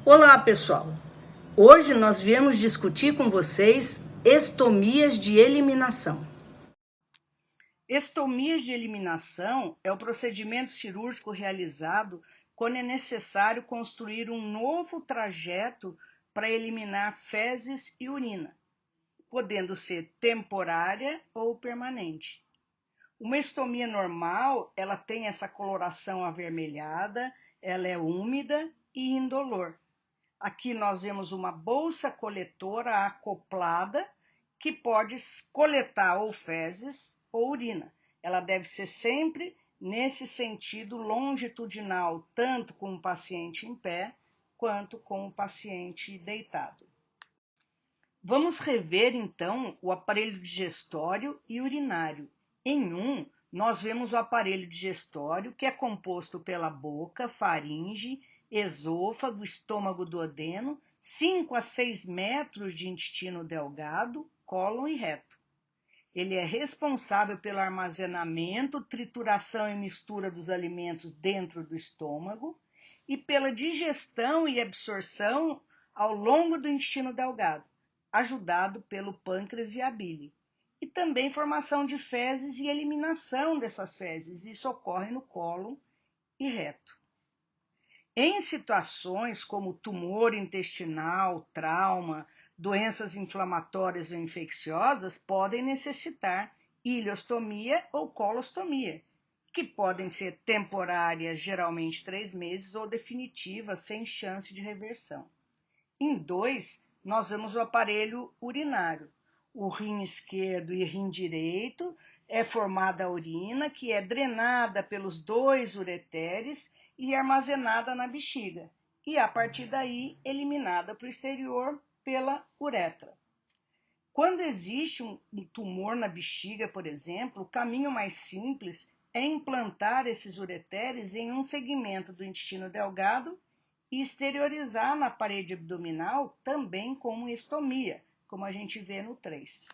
Olá, pessoal! Hoje nós viemos discutir com vocês estomias de eliminação. Estomias de eliminação é o procedimento cirúrgico realizado quando é necessário construir um novo trajeto para eliminar fezes e urina, podendo ser temporária ou permanente. Uma estomia normal, ela tem essa coloração avermelhada, ela é úmida e indolor. Aqui nós vemos uma bolsa coletora acoplada que pode coletar ou fezes ou urina. Ela deve ser sempre nesse sentido longitudinal, tanto com o paciente em pé quanto com o paciente deitado. Vamos rever então o aparelho digestório e urinário. Em um, nós vemos o aparelho digestório, que é composto pela boca, faringe, esôfago, estômago duodeno, 5 a 6 metros de intestino delgado, cólon e reto. Ele é responsável pelo armazenamento, trituração e mistura dos alimentos dentro do estômago e pela digestão e absorção ao longo do intestino delgado, ajudado pelo pâncreas e a bile. E também formação de fezes e eliminação dessas fezes. Isso ocorre no cólon e reto. Em situações como tumor intestinal, trauma, doenças inflamatórias ou infecciosas, podem necessitar ileostomia ou colostomia, que podem ser temporárias, geralmente 3 meses, ou definitivas, sem chance de reversão. Em 2, nós vemos o aparelho urinário. O rim esquerdo e rim direito é formada a urina, que é drenada pelos 2 ureteres e armazenada na bexiga, e a partir daí eliminada para o exterior pela uretra. Quando existe um tumor na bexiga, por exemplo, o caminho mais simples é implantar esses ureteres em um segmento do intestino delgado e exteriorizar na parede abdominal também como estomia, como a gente vê no 3.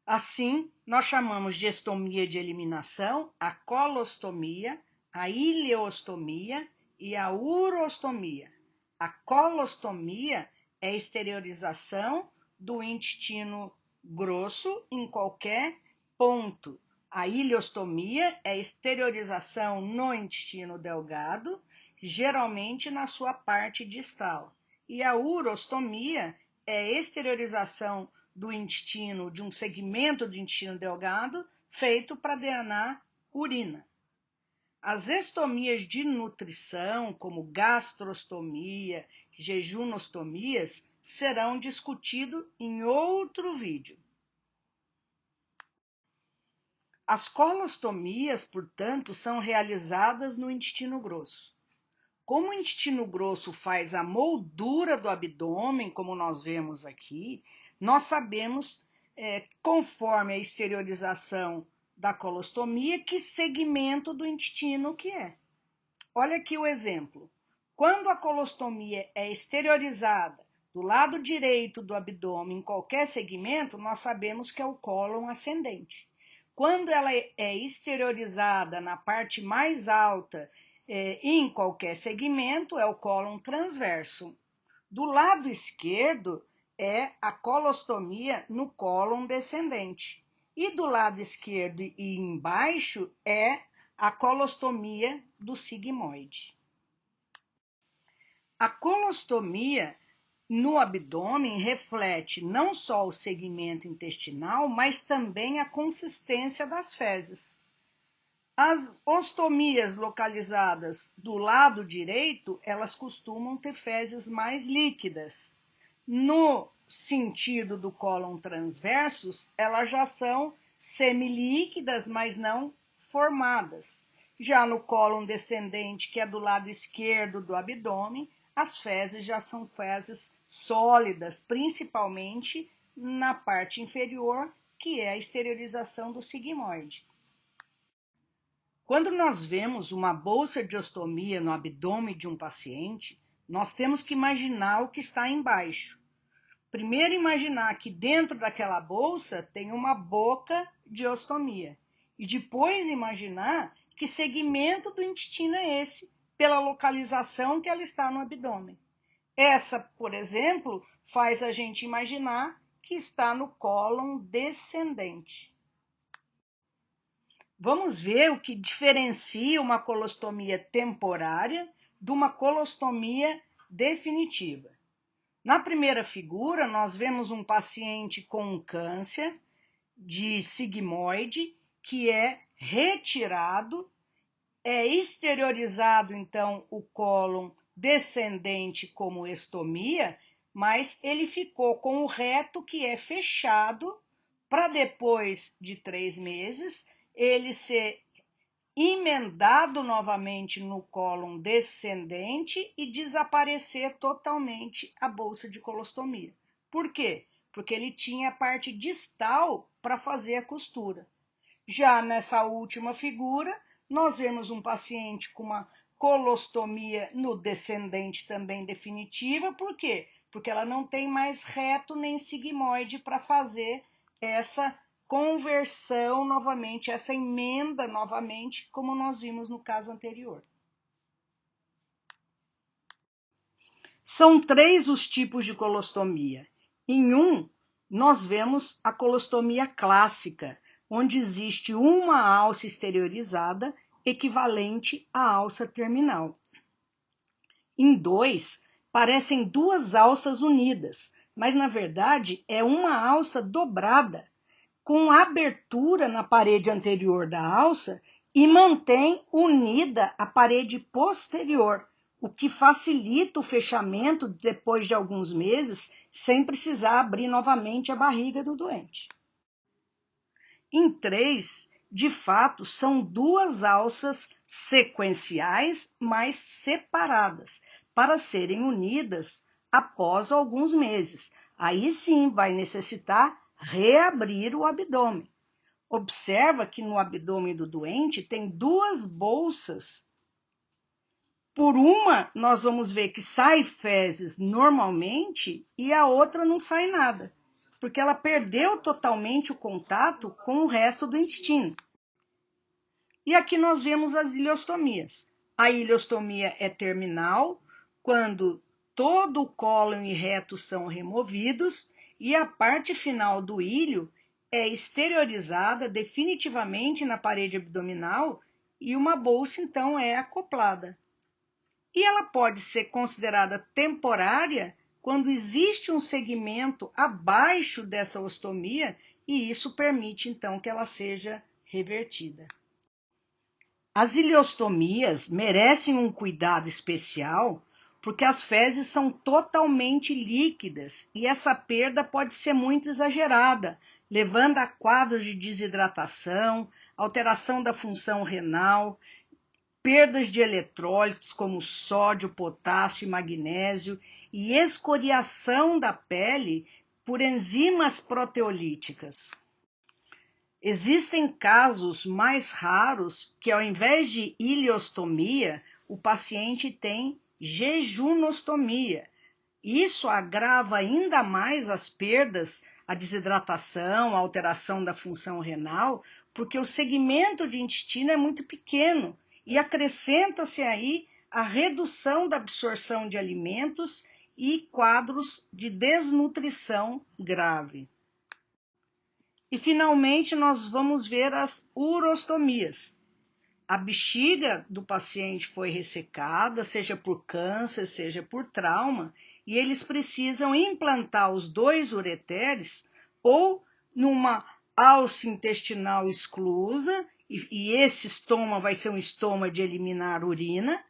Assim, nós chamamos de estomia de eliminação a colostomia, a ileostomia e a urostomia. A colostomia é a exteriorização do intestino grosso em qualquer ponto. A ileostomia é a exteriorização no intestino delgado, geralmente na sua parte distal. E a urostomia é a exteriorização do intestino, de um segmento do intestino delgado, feito para drenar urina. As estomias de nutrição, como gastrostomia, jejunostomias, serão discutidas em outro vídeo. As colostomias, portanto, são realizadas no intestino grosso. Como o intestino grosso faz a moldura do abdômen, como nós vemos aqui, nós sabemos, conforme a exteriorização da colostomia, que segmento do intestino que é. Olha aqui o exemplo. Quando a colostomia é exteriorizada do lado direito do abdômen, em qualquer segmento, nós sabemos que é o cólon ascendente. Quando ela é exteriorizada na parte mais alta, em qualquer segmento, é o cólon transverso. Do lado esquerdo é a colostomia no cólon descendente. E do lado esquerdo e embaixo é a colostomia do sigmoide. A colostomia no abdômen reflete não só o segmento intestinal, mas também a consistência das fezes. As ostomias localizadas do lado direito, elas costumam ter fezes mais líquidas. No sentido do cólon transversus, elas já são semilíquidas, mas não formadas. Já no cólon descendente, que é do lado esquerdo do abdômen, as fezes já são fezes sólidas, principalmente na parte inferior, que é a exteriorização do sigmoide. Quando nós vemos uma bolsa de ostomia no abdômen de um paciente, nós temos que imaginar o que está embaixo. Primeiro, imaginar que dentro daquela bolsa tem uma boca de ostomia. E depois imaginar que segmento do intestino é esse, pela localização que ela está no abdômen. Essa, por exemplo, faz a gente imaginar que está no cólon descendente. Vamos ver o que diferencia uma colostomia temporária de uma colostomia definitiva. Na primeira figura, nós vemos um paciente com um câncer de sigmoide que é retirado, é exteriorizado, então, o cólon descendente como estomia, mas ele ficou com o reto que é fechado para depois de 3 meses ele ser emendado novamente no cólon descendente e desaparecer totalmente a bolsa de colostomia. Por quê? Porque ele tinha a parte distal para fazer a costura. Já nessa última figura, nós vemos um paciente com uma colostomia no descendente também definitiva. Por quê? Porque ela não tem mais reto nem sigmoide para fazer essa conversão novamente, essa emenda novamente, como nós vimos no caso anterior. São 3 os tipos de colostomia. Em um, nós vemos a colostomia clássica, onde existe uma alça exteriorizada equivalente à alça terminal. Em 2, parecem 2 alças unidas, mas na verdade é uma alça dobrada, com abertura na parede anterior da alça e mantém unida a parede posterior, o que facilita o fechamento depois de alguns meses, sem precisar abrir novamente a barriga do doente. Em 3, de fato, são 2 alças sequenciais, mas separadas, para serem unidas após alguns meses. Aí sim vai necessitar reabrir o abdômen. Observa que no abdômen do doente tem 2 bolsas. Por uma, nós vamos ver que sai fezes normalmente e a outra não sai nada, porque ela perdeu totalmente o contato com o resto do intestino. E aqui nós vemos as ileostomias. A ileostomia é terminal, quando todo o cólon e reto são removidos e a parte final do íleo é exteriorizada definitivamente na parede abdominal e uma bolsa, então, é acoplada. E ela pode ser considerada temporária quando existe um segmento abaixo dessa ostomia e isso permite, então, que ela seja revertida. As ileostomias merecem um cuidado especial porque as fezes são totalmente líquidas e essa perda pode ser muito exagerada, levando a quadros de desidratação, alteração da função renal, perdas de eletrólitos como sódio, potássio e magnésio e escoriação da pele por enzimas proteolíticas. Existem casos mais raros que, ao invés de ileostomia, o paciente tem jejunostomia. Isso agrava ainda mais as perdas, a desidratação, a alteração da função renal, porque o segmento de intestino é muito pequeno e acrescenta-se aí a redução da absorção de alimentos e quadros de desnutrição grave. E, finalmente, nós vamos ver as urostomias. A bexiga do paciente foi ressecada, seja por câncer, seja por trauma, e eles precisam implantar os 2 ureteres ou numa alça intestinal exclusa, e esse estoma vai ser um estoma de eliminar urina,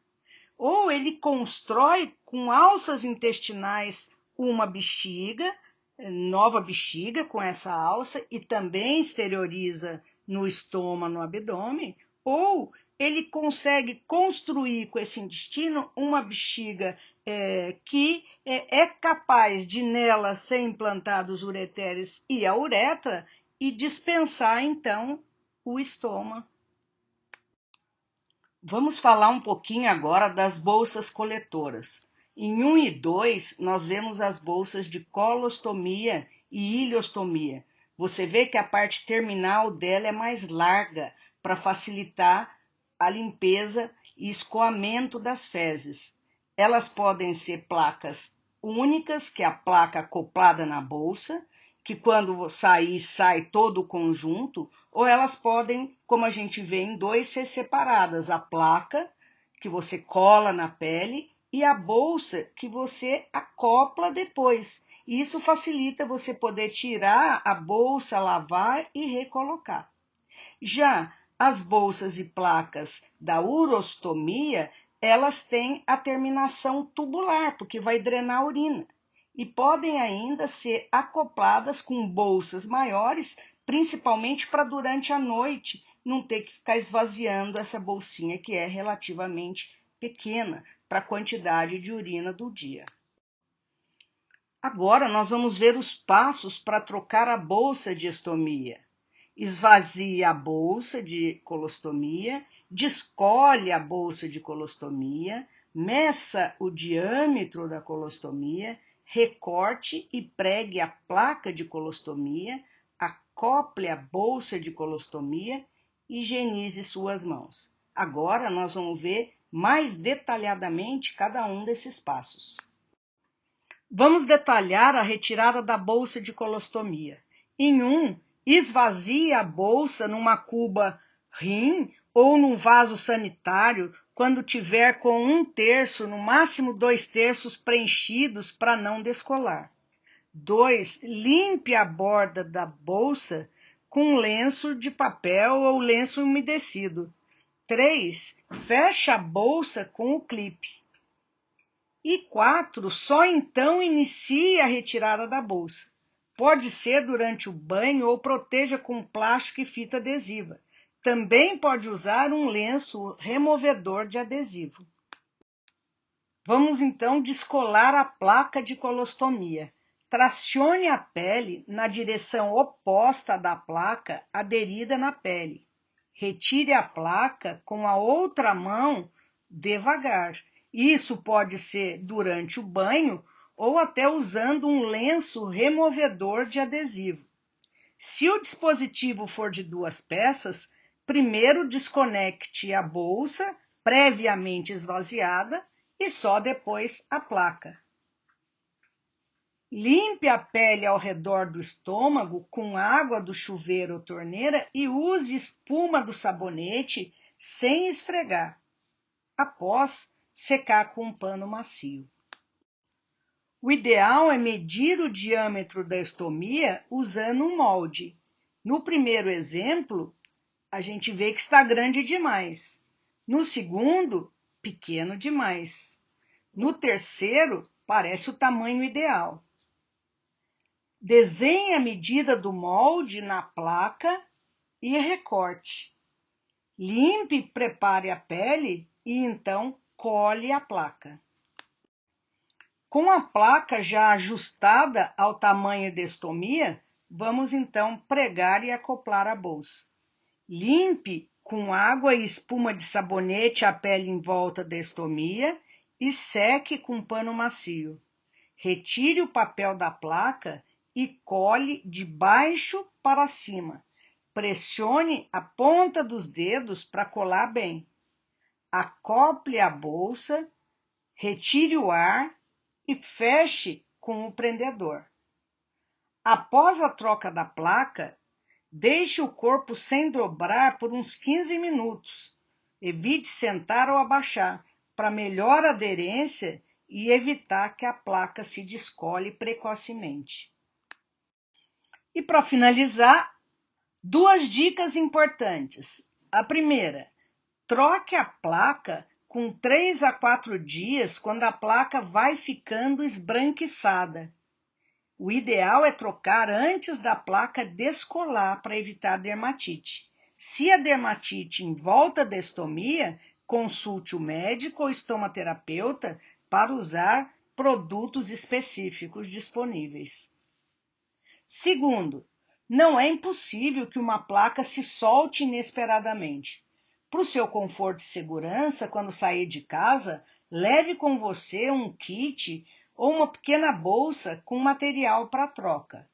ou ele constrói com alças intestinais uma bexiga, nova bexiga com essa alça e também exterioriza no estômago, no abdômen, ou ele consegue construir com esse intestino uma bexiga que é capaz de nela ser implantados os ureteres e a uretra e dispensar então o estômago. Vamos falar um pouquinho agora das bolsas coletoras. Em 1 e 2, nós vemos as bolsas de colostomia e ileostomia. Você vê que a parte terminal dela é mais larga para facilitar a limpeza e escoamento das fezes. Elas podem ser placas únicas, que é a placa acoplada na bolsa, que quando sair, sai todo o conjunto, ou elas podem, como a gente vê em dois, ser separadas. A placa, que você cola na pele, e a bolsa, que você acopla depois. Isso facilita você poder tirar a bolsa, lavar e recolocar. Já as bolsas e placas da urostomia, elas têm a terminação tubular, porque vai drenar a urina. E podem ainda ser acopladas com bolsas maiores, principalmente para durante a noite não ter que ficar esvaziando essa bolsinha que é relativamente pequena para a quantidade de urina do dia. Agora nós vamos ver os passos para trocar a bolsa de estomia. Esvazie a bolsa de colostomia, descolhe a bolsa de colostomia, meça o diâmetro da colostomia, recorte e pregue a placa de colostomia, acople a bolsa de colostomia, higienize suas mãos. Agora nós vamos ver mais detalhadamente cada um desses passos. Vamos detalhar a retirada da bolsa de colostomia. Esvazie a bolsa numa cuba rim ou num vaso sanitário quando tiver com 1/3, no máximo 2/3 preenchidos para não descolar. 2. Limpe a borda da bolsa com lenço de papel ou lenço umedecido. 3. Feche a bolsa com o clipe. E 4. Só então inicie a retirada da bolsa. Pode ser durante o banho ou proteja com plástico e fita adesiva. Também pode usar um lenço removedor de adesivo. Vamos então descolar a placa de colostomia. Tracione a pele na direção oposta da placa aderida na pele. Retire a placa com a outra mão devagar. Isso pode ser durante o banho ou até usando um lenço removedor de adesivo. Se o dispositivo for de 2 peças, primeiro desconecte a bolsa previamente esvaziada e só depois a placa. Limpe a pele ao redor do estômago com água do chuveiro ou torneira e use espuma do sabonete sem esfregar. Após, secar com um pano macio. O ideal é medir o diâmetro da estomia usando um molde. No primeiro exemplo, a gente vê que está grande demais. No segundo, pequeno demais. No terceiro, parece o tamanho ideal. Desenhe a medida do molde na placa e recorte. Limpe e prepare a pele e então cole a placa. Com a placa já ajustada ao tamanho da estomia, vamos então pregar e acoplar a bolsa. Limpe com água e espuma de sabonete a pele em volta da estomia e seque com pano macio. Retire o papel da placa e cole de baixo para cima. Pressione a ponta dos dedos para colar bem. Acople a bolsa, retire o ar e feche com o prendedor. Após a troca da placa, deixe o corpo sem dobrar por uns 15 minutos. Evite sentar ou abaixar, para melhor aderência e evitar que a placa se descole precocemente. E para finalizar, 2 dicas importantes. A primeira, troque a placa com 3 a 4 dias quando a placa vai ficando esbranquiçada. O ideal é trocar antes da placa descolar para evitar dermatite. Se a dermatite em volta da estomia, consulte o médico ou estomaterapeuta para usar produtos específicos disponíveis. Segundo, não é impossível que uma placa se solte inesperadamente. Para o seu conforto e segurança, quando sair de casa, leve com você um kit ou uma pequena bolsa com material para troca.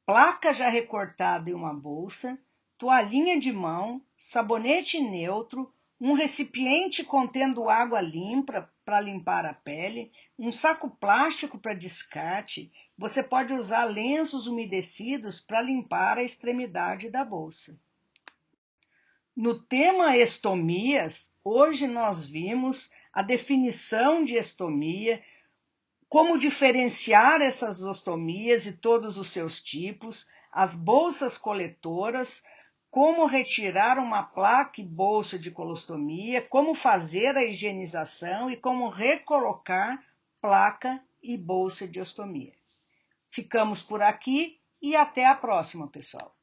Placa já recortada em uma bolsa, toalhinha de mão, sabonete neutro, um recipiente contendo água limpa para limpar a pele, um saco plástico para descarte. Você pode usar lenços umedecidos para limpar a extremidade da bolsa. No tema estomias, hoje nós vimos a definição de estomia, como diferenciar essas ostomias e todos os seus tipos, as bolsas coletoras, como retirar uma placa e bolsa de colostomia, como fazer a higienização e como recolocar placa e bolsa de ostomia. Ficamos por aqui e até a próxima, pessoal.